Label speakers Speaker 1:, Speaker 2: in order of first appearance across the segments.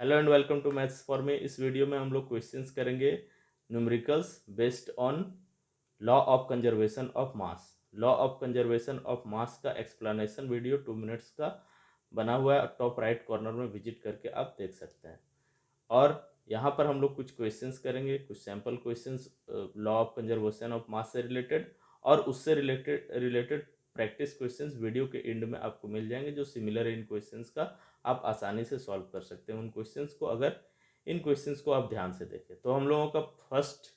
Speaker 1: Hello and welcome to maths for me. इस video में हम लोग क्वेश्चंस करेंगे numericals based on law of conservation of mass. Law of conservation of mass का explanation video 2 minutes का बना हुआ है, टॉप राइट कॉर्नर में विजिट करके आप देख सकते हैं। और यहाँ पर हम लोग कुछ क्वेश्चंस करेंगे, कुछ sample questions law of conservation of मास से रिलेटेड, और उससे रिलेटेड प्रैक्टिस क्वेश्चंस वीडियो के एंड में आपको मिल जाएंगे जो सिमिलर है इन क्वेश्चंस का। आप आसानी से सॉल्व कर सकते हैं उन क्वेश्चंस को, अगर इन क्वेश्चंस को आप ध्यान से देखें। तो हम लोगों का फर्स्ट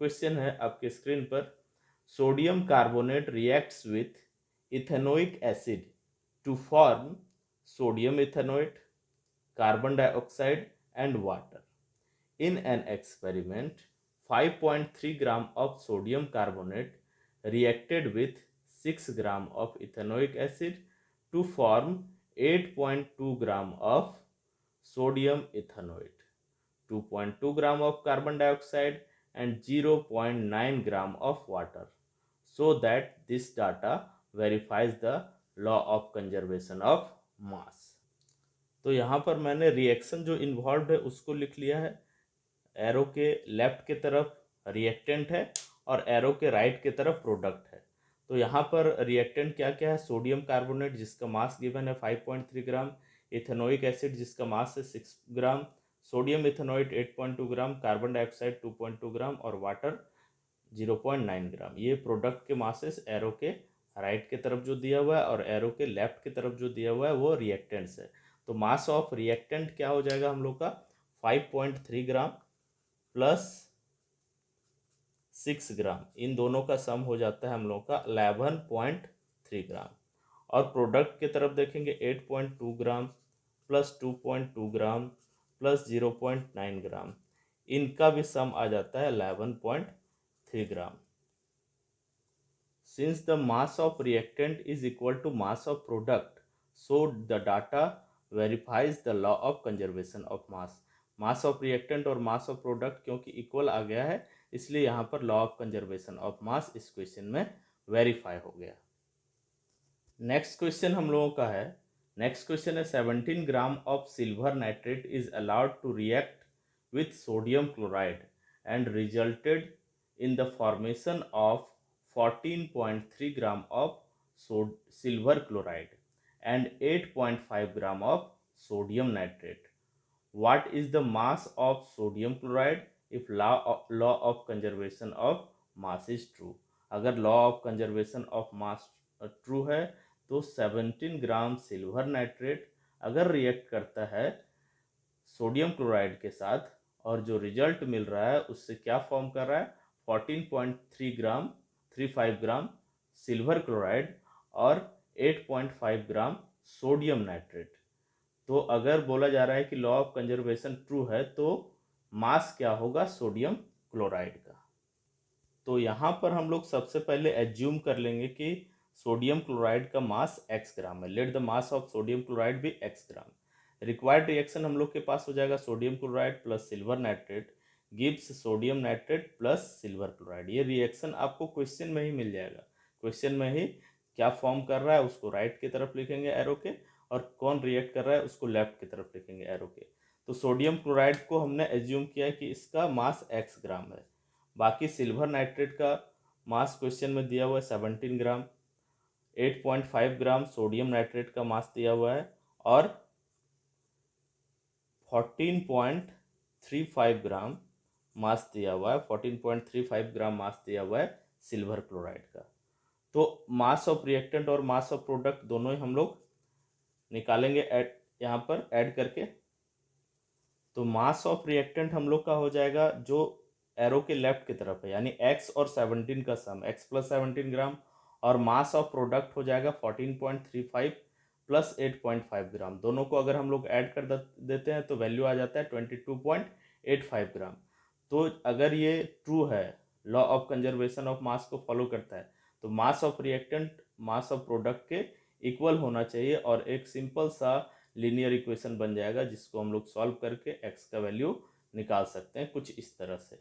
Speaker 1: क्वेश्चन है आपके स्क्रीन पर, sodium carbonate reacts with ethanoic acid to form sodium ethanoate, carbon dioxide and water. In an experiment, 5.3 gram of sodium carbonate reacted with 6 gram of ethanoic acid to form 8.2 gram of sodium ethanoate, 2.2 gram of carbon dioxide and 0.9 gram of water, so that this data verifies the law of conservation of mass। तो यहाँ पर मैंने reaction जो involve है उसको लिख लिया है। एरो के लेफ्ट के तरफ रिएक्टेंट है और एरो के राइट के तरफ प्रोडक्ट है। तो यहाँ पर रिएक्टेंट क्या क्या है, सोडियम कार्बोनेट जिसका मास गिवन है 5.3 ग्राम, इथेनोइक एसिड जिसका मास है 6 ग्राम, सोडियम इथेनोएट 8.2 ग्राम, कार्बन डाइऑक्साइड 2.2 ग्राम और वाटर 0.9 ग्राम। ये प्रोडक्ट के मासेस एरो के राइट के तरफ जो दिया हुआ है और एरो के लेफ्ट की तरफ जो दिया हुआ है वो रिएक्टेंट्स है। तो मास ऑफ रिएक्टेंट क्या हो जाएगा हम लोग का, 5.3 ग्राम प्लस 6 ग्राम, इन दोनों का सम हो जाता है हम लोग का 11.3 ग्राम। और प्रोडक्ट की तरफ देखेंगे 8.2 ग्राम प्लस 2.2 ग्राम प्लस 0.9 ग्राम, इनका भी सम आ जाता है 11.3 ग्राम। Since the mass of reactant is equal to mass of product, so the data verifies the law of conservation of mass। Mass of reactant और मास ऑफ प्रोडक्ट क्योंकि equal आ गया है, इसलिए यहाँ पर लॉ ऑफ कंजर्वेशन ऑफ मास इस question में verify हो गया। नेक्स्ट क्वेश्चन हम लोगों का है, नेक्स्ट क्वेश्चन है 17 gram of silver nitrate is allowed to react with sodium chloride and resulted in the formation of 14.3 gram of silver chloride and 8.5 gram of sodium nitrate। What is the mass of sodium chloride if law of conservation of mass is true। अगर law of conservation of mass true है तो 17 ग्राम silver nitrate अगर react करता है sodium chloride के साथ और जो रिजल्ट मिल रहा है उससे क्या फॉर्म कर रहा है, 14.3 ग्राम 35 ग्राम सिल्वर क्लोराइड और 8.5 ग्राम सोडियम नाइट्रेट। तो अगर बोला जा रहा है कि लॉ ऑफ कंजर्वेशन ट्रू है तो मास क्या होगा सोडियम क्लोराइड का। तो यहाँ पर हम लोग सबसे पहले एज्यूम कर लेंगे कि सोडियम क्लोराइड का मास x ग्राम है। Let the mass of sodium chloride भी x ग्राम। रिक्वायर्ड रिएक्शन हम लोग के पास हो जाएगा sodium chloride plus silver nitrate gives sodium nitrate plus silver chloride. ये रिएक्शन आपको क्वेश्चन में ही मिल जाएगा। क्वेश्चन में ही क्या फॉर्म कर रहा है उसको राइट की तरफ लिखेंगे एरो के, और कौन रिएक्ट कर रहा है उसको लेफ्ट की तरफ लिखेंगे एरो के। तो सोडियम क्लोराइड को हमने एज्यूम किया कि इसका मास x ग्राम है। बाकी सिल्वर नाइट्रेट का मास क्वेश्चन में दिया हुआ है 17 ग्राम, 8.5 ग्राम सोडियम नाइट्रेट का मास दिया हुआ है और 14.35 ग्राम मास दिया हुआ है, 14.35 ग्राम मास दिया हुआ है सिल्वर क्लोराइड का। तो मास ऑफ रिएक्टेंट और मास ऑफ प्रोडक्ट दोनों ही हम लोग निकालेंगे ऐड यहाँ पर ऐड करके। तो मास ऑफ रिएक्टेंट हम लोग का हो जाएगा जो एरो के लेफ्ट की तरफ है, यानी x और 17 का सम, x प्लस 17 ग्राम, और मास ऑफ प्रोडक्ट हो जाएगा 14.35 प्लस 8.5 ग्राम। दोनों को अगर हम लोग ऐड कर देते हैं तो वैल्यू आ जाता है 22.85 ग्राम। तो अगर ये ट्रू है, लॉ ऑफ कंजर्वेशन ऑफ मास को फॉलो करता है, तो मास of reactant mass of product के इक्वल होना चाहिए और एक सिंपल सा लीनियर इक्वेशन बन जाएगा जिसको हम लोग सॉल्व करके x का वैल्यू निकाल सकते हैं कुछ इस तरह से।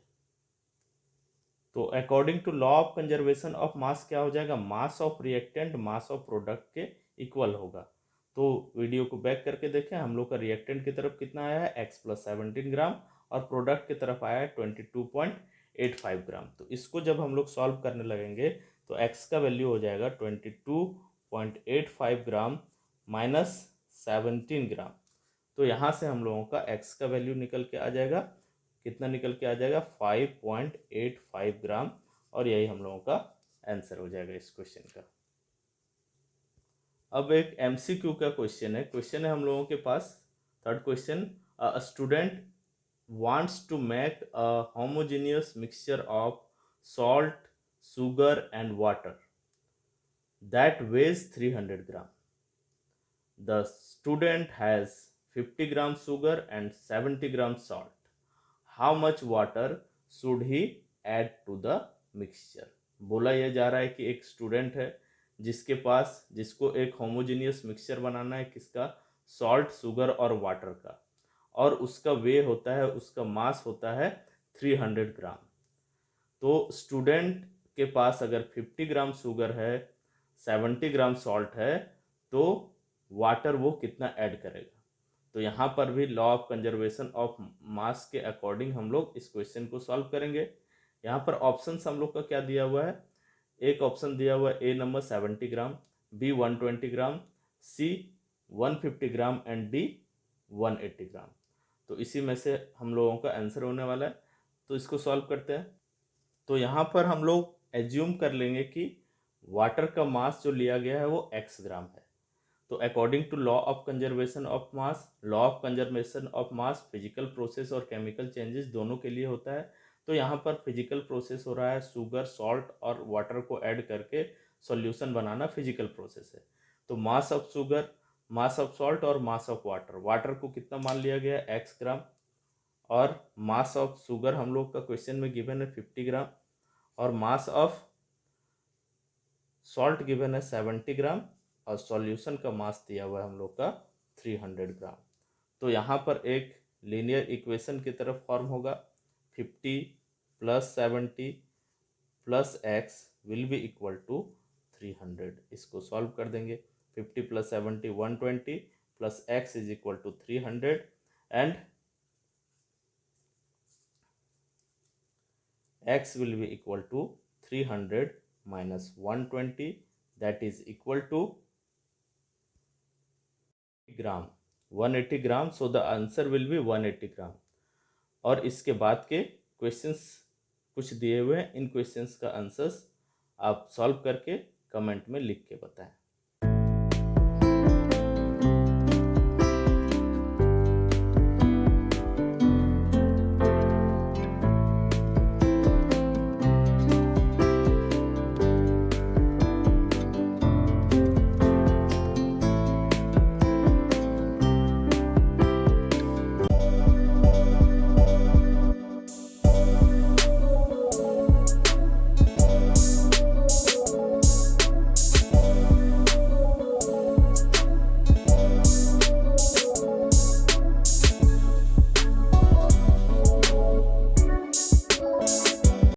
Speaker 1: तो according to law of conservation of mass क्या हो जाएगा, mass of reactant mass of product के इक्वल होगा। तो वीडियो को बैक करके देखें, हम लोग का रिएक्टेंट की तरफ कितना आया है x प्लस 17 ग्राम और प्रोडक्ट की तरफ आया है 22.85 ग्राम। तो इसको जब हम लोग सॉल्व करने लगेंगे तो x का वैल्यू हो जाएगा 22.85 ग्राम माइनस 17 ग्राम। तो यहाँ से हम लोगों का x का वैल्यू निकल के आ जाएगा, कितना निकल के आ जाएगा 5.85 ग्राम, और यही हम लोगों का आंसर हो जाएगा इस क्वेश्चन का। अब एक एमसीक्यू का क्वेश्चन है हम लोगों के पास। Third question, a student wants to make a homogeneous mixture of salt, sugar and water that weighs 300 gram. The student has 50 gram sugar and 70 gram salt. How much water should he add to the mixture? बोला यह जा रहा है कि एक student है जिसको एक होमोजेनियस मिक्सचर बनाना है, किसका, सॉल्ट, शुगर और वाटर का, और उसका वे होता है, उसका मास होता है 300 ग्राम। तो स्टूडेंट के पास अगर 50 ग्राम शुगर है, 70 ग्राम सॉल्ट है, तो वाटर वो कितना ऐड करेगा। तो यहाँ पर भी लॉ ऑफ कंजर्वेशन ऑफ मास के अकॉर्डिंग हम लोग इस क्वेश्चन को सॉल्व करेंगे। यहाँ पर ऑप्शंस हम लोग का क्या दिया हुआ है, एक ऑप्शन दिया हुआ है A number 70 gram, B 120 gram, C 150 gram and D 180 gram. तो इसी में से हम लोगों का आंसर होने वाला है। तो इसको सॉल्व करते हैं। तो यहाँ पर हम लोग एज्यूम कर लेंगे कि वाटर का मास जो लिया गया है वो x ग्राम है। तो according to law of conservation of mass, law of conservation of mass physical process और केमिकल चेंजेस दोनों के लिए होता है। तो यहाँ पर फिजिकल प्रोसेस हो रहा है, शुगर, सॉल्ट और वाटर को ऐड करके सॉल्यूशन बनाना फिजिकल प्रोसेस है। तो mass of sugar, mass of salt और मास ऑफ वाटर, वाटर को कितना मान लिया गया है x ग्राम, और मास ऑफ शुगर हम लोग का क्वेश्चन में गिवन है 50 ग्राम, और मास ऑफ सॉल्ट गिवन है 70 ग्राम, और सॉल्यूशन का मास दिया हुआ है हम लोग का 300 ग्राम। तो यहाँ पर एक लीनियर इक्वेशन की तरफ फॉर्म होगा, 50 plus 70 plus x will be equal to 300। इसको सॉल्व कर देंगे, 50 plus 70 120 plus x is equal to 300 and x will be equal to 300 minus 120, that is equal to gram, 180 gram. So the answer will be 180 gram. और इसके बाद के questions कुछ दिए हुए हैं, इन क्वेश्चंस का आंसर्स आप सॉल्व करके कमेंट में लिख के बताएं।